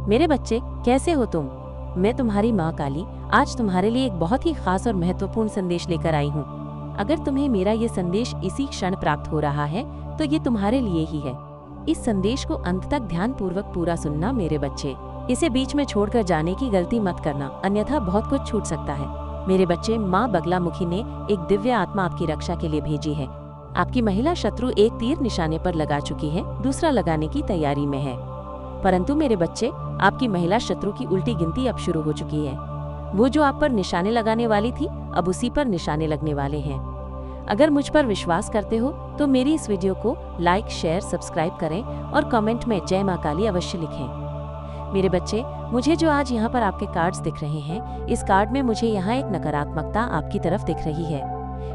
मेरे बच्चे, कैसे हो तुम? मैं तुम्हारी माँ काली आज तुम्हारे लिए एक बहुत ही खास और महत्वपूर्ण संदेश लेकर आई हूँ। अगर तुम्हें मेरा ये संदेश इसी क्षण प्राप्त हो रहा है तो ये तुम्हारे लिए ही है। इस संदेश को अंत तक ध्यानपूर्वक पूरा सुनना मेरे बच्चे। इसे बीच में छोड़कर जाने की गलती मत करना, अन्यथा बहुत कुछ छूट सकता है। मेरे बच्चे, माँ बगलामुखी ने एक दिव्य आत्मा आपकी रक्षा के लिए भेजी है। आपकी महिला शत्रु एक तीर निशाने पर लगा चुकी है, दूसरा लगाने की तैयारी में है। परंतु मेरे बच्चे, आपकी महिला शत्रु की उल्टी गिनती अब शुरू हो चुकी है। वो जो आप पर निशाने लगाने वाली थी, अब उसी पर निशाने लगने वाले हैं। अगर मुझ पर विश्वास करते हो तो मेरी इस वीडियो को लाइक, शेयर, सब्सक्राइब करें और कमेंट में जय माँ काली अवश्य लिखें। मेरे बच्चे, मुझे जो आज यहाँ पर आपके कार्ड्स दिख रहे हैं, इस कार्ड में मुझे यहाँ एक नकारात्मकता आपकी तरफ दिख रही है।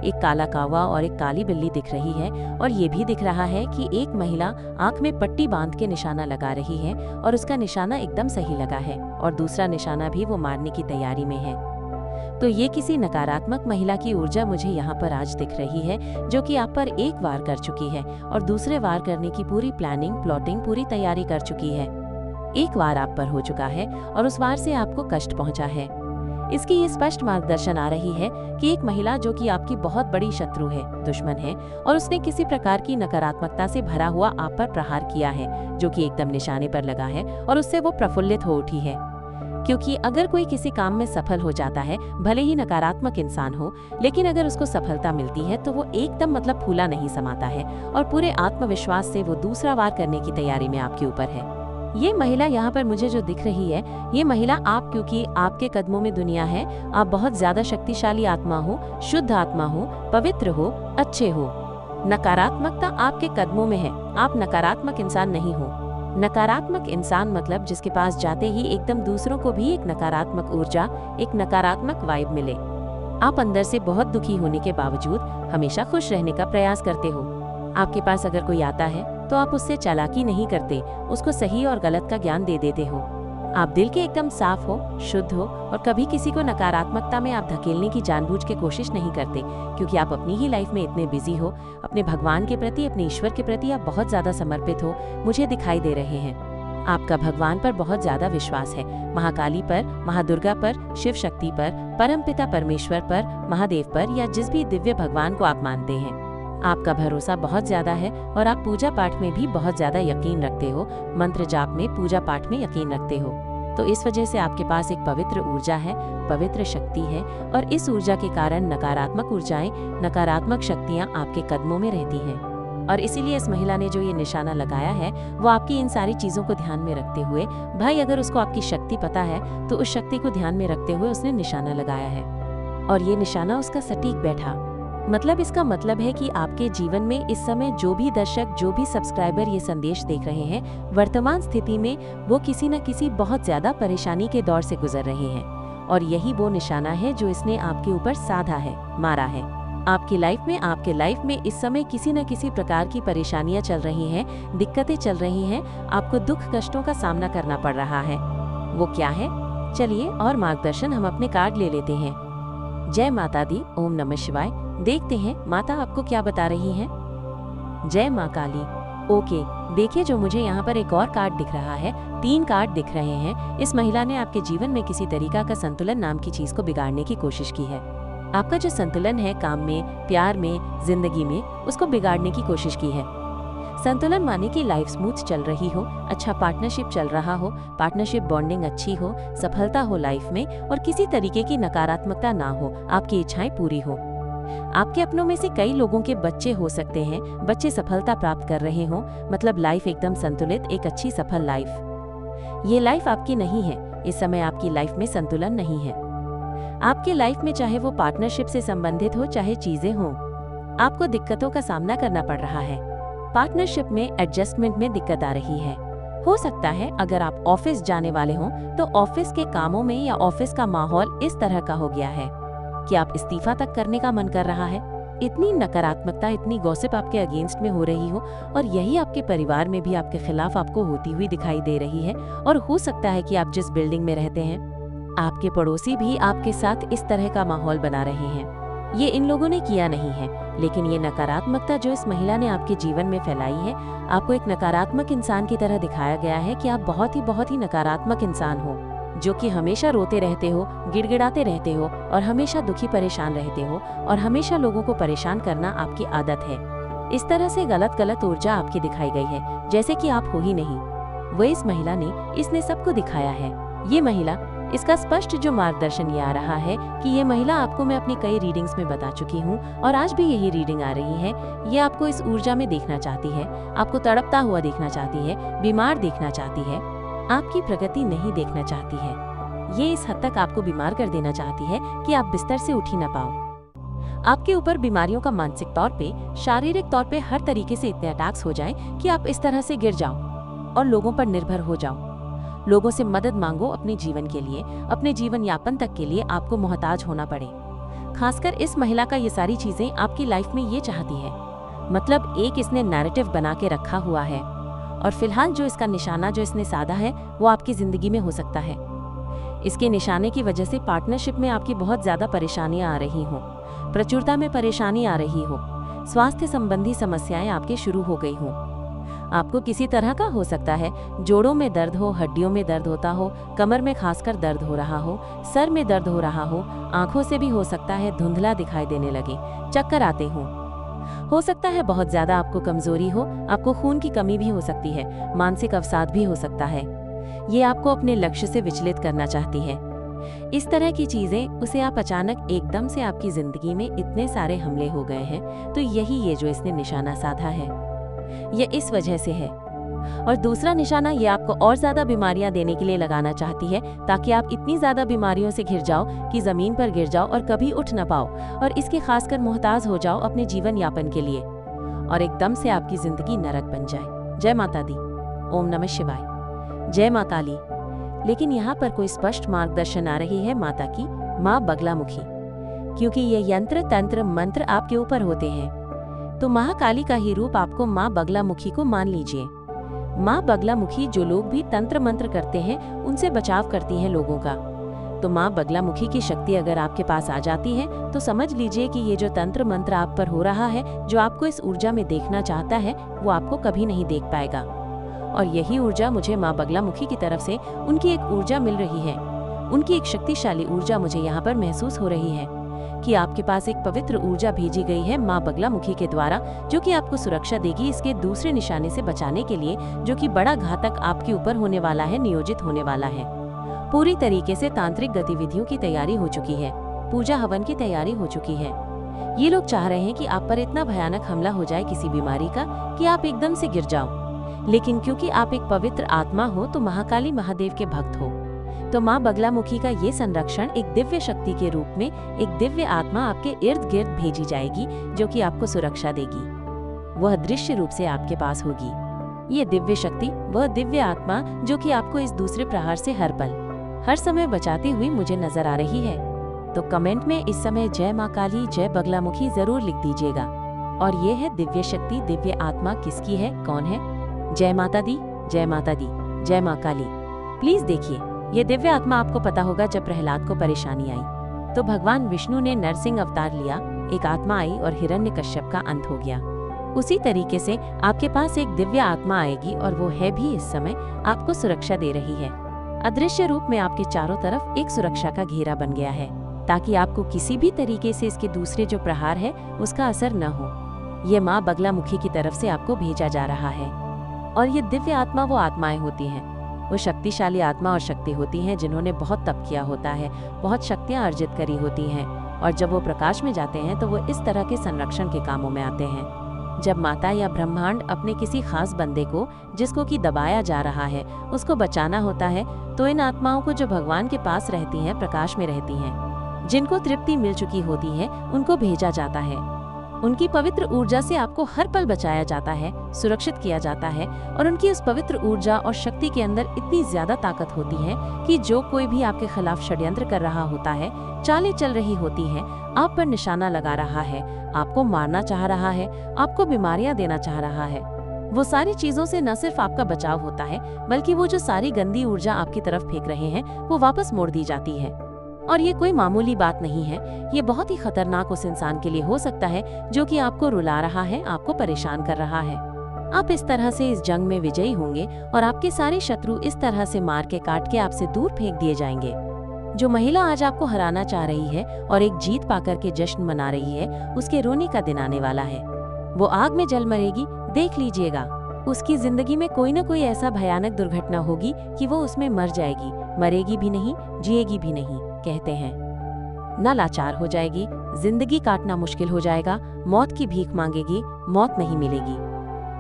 एक काला कौवा और एक काली बिल्ली दिख रही है और ये भी दिख रहा है कि एक महिला आंख में पट्टी बांध के निशाना लगा रही है और उसका निशाना एकदम सही लगा है और दूसरा निशाना भी वो मारने की तैयारी में है। तो ये किसी नकारात्मक महिला की ऊर्जा मुझे यहाँ पर आज दिख रही है, जो कि आप पर एक वार कर चुकी है और दूसरे वार करने की पूरी प्लानिंग, प्लॉटिंग, पूरी तैयारी कर चुकी है। एक वार आप पर हो चुका है और उस वार से आपको कष्ट पहुंचा है। इसकी ये स्पष्ट मार्गदर्शन आ रही है कि एक महिला जो कि आपकी बहुत बड़ी शत्रु है, दुश्मन है, और उसने किसी प्रकार की नकारात्मकता से भरा हुआ आप पर प्रहार किया है, जो कि एकदम निशाने पर लगा है और उससे वो प्रफुल्लित हो उठी है। क्योंकि अगर कोई किसी काम में सफल हो जाता है, भले ही नकारात्मक इंसान हो, लेकिन अगर उसको सफलता मिलती है तो वो एकदम मतलब फूला नहीं समाता है और पूरे आत्मविश्वास से वो दूसरा वार करने की तैयारी में आपके ऊपर है। ये महिला यहाँ पर मुझे जो दिख रही है, ये महिला आप, क्योंकि आपके कदमों में दुनिया है, आप बहुत ज्यादा शक्तिशाली आत्मा हो, शुद्ध आत्मा हो, पवित्र हो, अच्छे हो। नकारात्मकता आपके कदमों में है, आप नकारात्मक इंसान नहीं हो। नकारात्मक इंसान मतलब जिसके पास जाते ही एकदम दूसरों को भी एक नकारात्मक ऊर्जा, एक नकारात्मक वाइब मिले। आप अंदर से बहुत दुखी होने के बावजूद हमेशा खुश रहने का प्रयास करते हो। आपके पास अगर कोई आता है तो आप उससे चालाकी नहीं करते, उसको सही और गलत का ज्ञान दे देते हो। आप दिल के एकदम साफ हो, शुद्ध हो और कभी किसी को नकारात्मकता में आप धकेलने की जानबूझ के कोशिश नहीं करते, क्योंकि आप अपनी ही लाइफ में इतने बिजी हो। अपने भगवान के प्रति, अपने ईश्वर के प्रति आप बहुत ज्यादा समर्पित हो, मुझे दिखाई दे रहे हैं। आपका भगवान पर बहुत ज्यादा विश्वास है, महाकाली पर, महादुर्गा पर, शिव शक्ति पर, परमपिता परमेश्वर पर, महादेव पर, या जिस भी दिव्य भगवान को आप मानते हैं। आपका भरोसा बहुत ज्यादा है और आप पूजा पाठ में भी बहुत ज्यादा यकीन रखते हो, मंत्र जाप में, पूजा पाठ में यकीन रखते हो। तो इस वजह से आपके पास एक पवित्र ऊर्जा है, पवित्र शक्ति है और इस ऊर्जा के कारण नकारात्मक ऊर्जाएं, नकारात्मक शक्तियां आपके कदमों में रहती हैं। और इसीलिए इस महिला ने जो ये निशाना लगाया है, वो आपकी इन सारी चीजों को ध्यान में रखते हुए, भाई अगर उसको आपकी शक्ति पता है तो उस शक्ति को ध्यान में रखते हुए उसने निशाना लगाया है और ये निशाना उसका सटीक बैठा। मतलब इसका मतलब है कि आपके जीवन में इस समय जो भी दर्शक, जो भी सब्सक्राइबर ये संदेश देख रहे हैं, वर्तमान स्थिति में वो किसी न किसी बहुत ज्यादा परेशानी के दौर से गुजर रहे हैं और यही वो निशाना है जो इसने आपके ऊपर साधा है, मारा है। आपकी लाइफ में, आपके लाइफ में इस समय किसी न किसी प्रकार की परेशानियां चल रही हैं, दिक्कतें चल रही हैं, आपको दुख कष्टों का सामना करना पड़ रहा है। वो क्या है? चलिए और मार्गदर्शन हम अपने कार्ड ले लेते हैं। जय माता दी, ओम नमः शिवाय। देखते हैं माता आपको क्या बता रही हैं। जय माँ काली। ओके, देखिए जो मुझे यहाँ पर एक और कार्ड दिख रहा है, 3 कार्ड दिख रहे हैं। इस महिला ने आपके जीवन में किसी तरीका का संतुलन नाम की चीज को बिगाड़ने की कोशिश की है। आपका जो संतुलन है काम में, प्यार में, जिंदगी में, उसको बिगाड़ने की कोशिश की है। संतुलन माने कि लाइफ स्मूथ चल रही हो, अच्छा पार्टनरशिप चल रहा हो, पार्टनरशिप बॉन्डिंग अच्छी हो, सफलता हो लाइफ में और किसी तरीके की नकारात्मकता ना हो, आपकी इच्छाएं पूरी हो। आपके अपनों में से कई लोगों के बच्चे हो सकते हैं, बच्चे सफलता प्राप्त कर रहे हो, मतलब लाइफ एकदम संतुलित, एक अच्छी सफल लाइफ। ये लाइफ आपकी नहीं है, इस समय आपकी लाइफ में संतुलन नहीं है। आपके लाइफ में चाहे वो पार्टनरशिप से संबंधित हो, चाहे चीजें हों, आपको दिक्कतों का सामना करना पड़ रहा है। पार्टनरशिप में एडजस्टमेंट में दिक्कत आ रही है। हो सकता है अगर आप ऑफिस जाने वाले हो तो ऑफिस के कामों में या ऑफिस का माहौल इस तरह का हो गया है कि आप इस्तीफा तक करने का मन कर रहा है। इतनी नकारात्मकता, इतनी गॉसिप आपके अगेंस्ट में हो रही हो और यही आपके परिवार में भी आपके खिलाफ आपको होती हुई दिखाई दे रही है। और हो सकता है कि आप जिस बिल्डिंग में रहते हैं, आपके पड़ोसी भी आपके साथ इस तरह का माहौल बना रहे हैं। ये इन लोगों ने किया नहीं है, लेकिन ये नकारात्मकता जो इस महिला ने आपके जीवन में फैलाई है, आपको एक नकारात्मक इंसान की तरह दिखाया गया है कि आप बहुत ही नकारात्मक इंसान हो, जो कि हमेशा रोते रहते हो, गिड़गिड़ाते रहते हो और हमेशा दुखी परेशान रहते हो और हमेशा लोगों को परेशान करना आपकी आदत है। इस तरह से गलत ऊर्जा आपकी दिखाई गई है, जैसे कि आप हो ही नहीं। वो इस महिला ने इसने सबको दिखाया है। ये महिला, इसका स्पष्ट जो मार्गदर्शन ये आ रहा है कि ये महिला आपको मैं अपनी कई रीडिंग्स में बता चुकी हूँ और आज भी यही रीडिंग आ रही है। ये आपको इस ऊर्जा में देखना चाहती है, आपको तड़पता हुआ देखना चाहती है, बीमार देखना चाहती है, आपकी प्रगति नहीं देखना चाहती है। ये इस हद तक आपको बीमार कर देना चाहती है कि आप बिस्तर से उठ ही ना पाओ। आपके ऊपर बीमारियों का मानसिक तौर पे, शारीरिक तौर पे हर तरीके से इतने अटैक्स हो जाएं कि आप इस तरह से गिर जाओ और लोगों पर निर्भर हो जाओ। लोगों से मदद मांगो अपने जीवन के लिए, अपने जीवन यापन तक के लिए आपको मोहताज होना पड़े। खासकर इस महिला का ये सारी चीजें आपकी लाइफ में ये चाहती है। मतलब एक इसने नैरेटिव बना के रखा हुआ है और फिलहाल जो इसका निशाना जो इसने साधा है वो आपकी जिंदगी में हो सकता है। इसके निशाने की वजह से पार्टनरशिप में आपकी बहुत ज्यादा परेशानियां आ रही हों, प्रचुरता में परेशानी आ रही हो, स्वास्थ्य संबंधी समस्याएं आपके शुरू हो गई हों। आपको किसी तरह का हो सकता है जोड़ों में दर्द हो, हड्डियों में दर्द होता हो, कमर में खासकर दर्द हो रहा हो, सर में दर्द हो रहा हो, आंखों से भी हो सकता है धुंधला दिखाई देने लगे, चक्कर आते हों। हो सकता है बहुत ज्यादा आपको कमजोरी हो, आपको खून की कमी भी हो सकती है, मानसिक अवसाद भी हो सकता है। ये आपको अपने लक्ष्य से विचलित करना चाहती है। इस तरह की चीजें उसे आप अचानक एकदम से आपकी जिंदगी में इतने सारे हमले हो गए हैं, तो यही ये जो इसने निशाना साधा है ये इस वजह से है। और दूसरा निशाना ये आपको और ज्यादा बीमारियां देने के लिए लगाना चाहती है, ताकि आप इतनी ज्यादा बीमारियों से घिर जाओ कि जमीन पर गिर जाओ और कभी उठ न पाओ और इसके खासकर मोहताज हो जाओ अपने जीवन यापन के लिए और एकदम से आपकी जिंदगी नरक बन जाए। जय माता दी। ओम नमः शिवाय। जय मां काली। लेकिन यहाँ पर कोई स्पष्ट मार्गदर्शन आ रही है माता की, माँ बगलामुखी, क्योंकि ये यंत्र तंत्र मंत्र आपके ऊपर होते हैं। तो महाकाली का ही रूप आपको माँ बगलामुखी को मान लीजिए। माँ बगलामुखी जो लोग भी तंत्र मंत्र करते हैं उनसे बचाव करती हैं लोगों का। तो माँ बगलामुखी की शक्ति अगर आपके पास आ जाती है तो समझ लीजिए कि ये जो तंत्र मंत्र आप पर हो रहा है, जो आपको इस ऊर्जा में देखना चाहता है, वो आपको कभी नहीं देख पाएगा। और यही ऊर्जा मुझे माँ बगलामुखी की तरफ से उनकी एक ऊर्जा मिल रही है। उनकी एक शक्तिशाली ऊर्जा मुझे यहाँ पर महसूस हो रही है कि आपके पास एक पवित्र ऊर्जा भेजी गई है माँ बगलामुखी के द्वारा, जो कि आपको सुरक्षा देगी इसके दूसरे निशाने से बचाने के लिए, जो कि बड़ा घातक आपके ऊपर होने वाला है, नियोजित होने वाला है। पूरी तरीके से तांत्रिक गतिविधियों की तैयारी हो चुकी है, पूजा हवन की तैयारी हो चुकी है। ये लोग चाह रहे हैं कि आप पर इतना भयानक हमला हो जाए किसी बीमारी का कि आप एकदम से गिर जाओ। लेकिन क्योंकि आप एक पवित्र आत्मा हो, तो महाकाली महादेव के भक्त हो, तो माँ बगलामुखी का ये संरक्षण एक दिव्य शक्ति के रूप में एक दिव्य आत्मा आपके इर्द गिर्द भेजी जाएगी, जो कि आपको सुरक्षा देगी। वह दृश्य रूप से आपके पास होगी। ये दिव्य शक्ति, वह दिव्य आत्मा जो कि आपको इस दूसरे प्रहार से हर पल हर समय बचाती हुई मुझे नजर आ रही है। तो कमेंट में इस समय जय माँ काली, जय बगलामुखी जरूर लिख दीजिएगा। और ये है दिव्य शक्ति, दिव्य आत्मा किसकी है, कौन है? जय माता दी, जय माता दी, जय माँ काली। प्लीज देखिए, ये दिव्य आत्मा आपको पता होगा जब प्रहलाद को परेशानी आई तो भगवान विष्णु ने नरसिंह अवतार लिया, एक आत्मा आई और हिरण्यकश्यप का अंत हो गया। उसी तरीके से आपके पास एक दिव्य आत्मा आएगी और वो है भी इस समय आपको सुरक्षा दे रही है। अदृश्य रूप में आपके चारों तरफ एक सुरक्षा का घेरा बन गया है, ताकि आपको किसी भी तरीके से इसके दूसरे जो प्रहार है उसका असर न हो। ये माँ बगलामुखी की तरफ से आपको भेजा जा रहा है। और ये दिव्य आत्मा वो आत्माएं होती हैं, वो शक्तिशाली आत्मा और शक्ति होती हैं जिन्होंने बहुत तप किया होता है, बहुत शक्तियां अर्जित करी होती हैं। और जब वो प्रकाश में जाते हैं तो वो इस तरह के संरक्षण के कामों में आते हैं। जब माता या ब्रह्मांड अपने किसी खास बंदे को, जिसको कि दबाया जा रहा है, उसको बचाना होता है, तो इन आत्माओं को जो भगवान के पास रहती हैं, प्रकाश में रहती हैं, जिनको तृप्ति मिल चुकी होती है, उनको भेजा जाता है। उनकी पवित्र ऊर्जा से आपको हर पल बचाया जाता है, सुरक्षित किया जाता है। और उनकी उस पवित्र ऊर्जा और शक्ति के अंदर इतनी ज्यादा ताकत होती है कि जो कोई भी आपके खिलाफ षड्यंत्र कर रहा होता है, चालें चल रही होती हैं, आप पर निशाना लगा रहा है, आपको मारना चाह रहा है, आपको बीमारियां देना चाह रहा है, वो सारी चीजों से न सिर्फ आपका बचाव होता है, बल्कि वो जो सारी गंदी ऊर्जा आपकी तरफ फेंक रहे हैं वो वापस मोड़ दी जाती है। और ये कोई मामूली बात नहीं है, ये बहुत ही खतरनाक उस इंसान के लिए हो सकता है जो कि आपको रुला रहा है, आपको परेशान कर रहा है। आप इस तरह से इस जंग में विजयी होंगे और आपके सारे शत्रु इस तरह से मार के काट के आपसे दूर फेंक दिए जाएंगे। जो महिला आज आपको हराना चाह रही है और एक जीत पाकर के जश्न मना रही है, उसके रोने का दिन आने वाला है। वो आग में जल मरेगी, देख लीजिएगा। उसकी जिंदगी में कोई न कोई ऐसा भयानक दुर्घटना होगी कि वो उसमें मर जाएगी, मरेगी भी नहीं, जिएगी भी नहीं। कहते हैं न लाचार हो जाएगी, जिंदगी काटना मुश्किल हो जाएगा, मौत की भीख मांगेगी, मौत नहीं मिलेगी।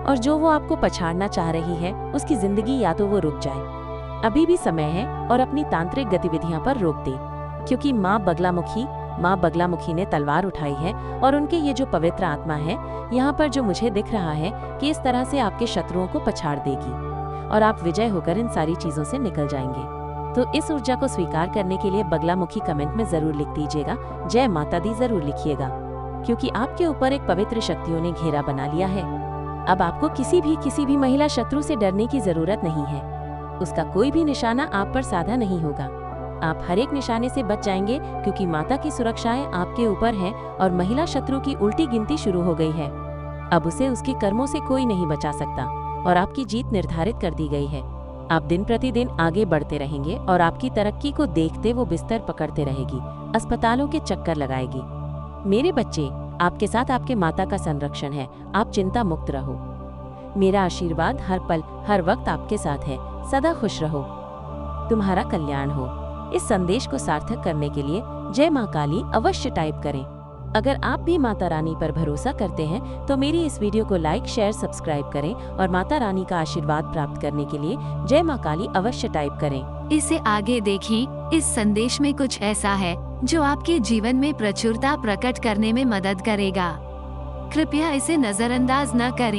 और जो वो आपको पछाड़ना चाह रही है, उसकी जिंदगी या तो वो रुक जाए, अभी भी समय है, और अपनी तांत्रिक गतिविधियां पर रोक दे, क्योंकि माँ बगलामुखी ने तलवार उठाई है और उनके ये जो पवित्र आत्मा है यहाँ पर जो मुझे दिख रहा है कि इस तरह से आपके शत्रुओं को पछाड़ देगी और आप विजय होकर इन सारी चीजों से निकल जाएंगे। तो इस ऊर्जा को स्वीकार करने के लिए बगलामुखी कमेंट में जरूर लिख दीजिएगा, जय माता दी जरूर लिखिएगा, क्योंकि आपके ऊपर एक पवित्र शक्तियों ने घेरा बना लिया है। अब आपको किसी भी महिला शत्रु से डरने की जरूरत नहीं है। उसका कोई भी निशाना आप पर साधा नहीं होगा। आप हर एक निशाने से बच जाएंगे, क्योंकि माता की सुरक्षाएं आपके ऊपर है और महिला शत्रु की उल्टी गिनती शुरू हो गई है। अब उसे उसके कर्मों से कोई नहीं बचा सकता और आपकी जीत निर्धारित कर दी गई है। आप दिन प्रतिदिन आगे बढ़ते रहेंगे और आपकी तरक्की को देखते वो बिस्तर पकड़ते रहेगी, अस्पतालों के चक्कर लगाएगी। मेरे बच्चे, आपके साथ आपके माता का संरक्षण है, आप चिंता मुक्त रहो। मेरा आशीर्वाद हर पल हर वक्त आपके साथ है। सदा खुश रहो, तुम्हारा कल्याण हो। इस संदेश को सार्थक करने के लिए जय माँ काली अवश्य टाइप करें। अगर आप भी माता रानी पर भरोसा करते हैं तो मेरी इस वीडियो को लाइक, शेयर, सब्सक्राइब करें और माता रानी का आशीर्वाद प्राप्त करने के लिए जय माँ काली अवश्य टाइप करें। इसे आगे देखें। इस संदेश में कुछ ऐसा है जो आपके जीवन में प्रचुरता प्रकट करने में मदद करेगा। कृपया इसे नजरअंदाज न करें।